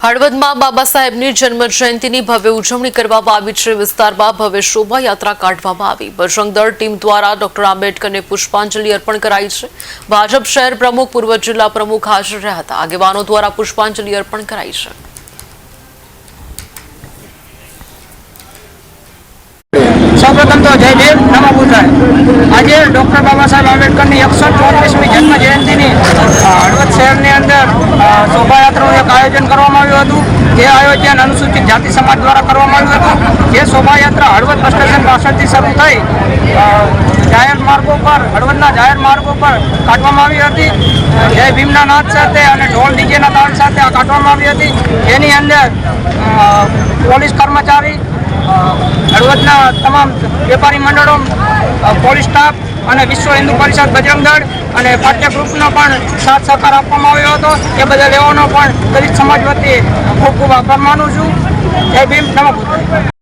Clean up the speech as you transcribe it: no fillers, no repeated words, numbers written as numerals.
હળવદમાં બાબા સાહેબની જન્મ જયંતિની ભવ્ય ઉજવણી કરવામાં આવી છે। વિસ્તારમાં ભવ્ય શોભાયાત્રા કાઢવામાં આવી। બજરંગ દળ ટીમ દ્વારા ડોક્ટર આંબેડકરને પુષ્પાંજલિ અર્પણ કરાઈ છે। ભાજપ શહેર પ્રમુખ, પૂર્વ જિલ્લા પ્રમુખ હાજર રહ્યા હતા। આગેવાનો દ્વારા પુષ્પાંજલિ અર્પણ કરાઈ છે। સૌપ્રથમ તો જય દેવ નમો બુદ્ધાય। આજે ડૉક્ટર બાબા સાહેબ આંબેડકરની 134મી જન્મ જયંતિની હળવદ શહેરની અંદર શોભાયાત્રાનું એક આયોજન કરવામાં આવ્યું હતું। જે આયોજન અનુસૂચિત જાતિ સમાજ દ્વારા કરવામાં આવ્યું હતું। જે શોભાયાત્રા હળવદ બસ સ્ટેશન પાછળથી શરૂ થઈ જાહેર માર્ગો પર, હળવદના જાહેર માર્ગો પર કાઢવામાં આવી હતી। જય ભીમના નાદ સાથે અને ઢોલ ડીજેના તાલ સાથે આ કાઢવામાં આવી હતી। જેની અંદર પોલીસ કર્મચારી, હળવદના તમામ વેપારી મંડળો, પોલીસ સ્ટાફ અને વિશ્વ હિન્દુ પરિષદ, બજરંગ દળ અને પાઠ્ય ગ્રુપનો પણ સાથ સહકાર આપવામાં આવ્યો હતો। એ બદલ એઓનો પણ દલિત સમાજ વતી ખૂબ ખૂબ આભાર માનું છું। જય ભીમ, નમો બુદ્ધાય।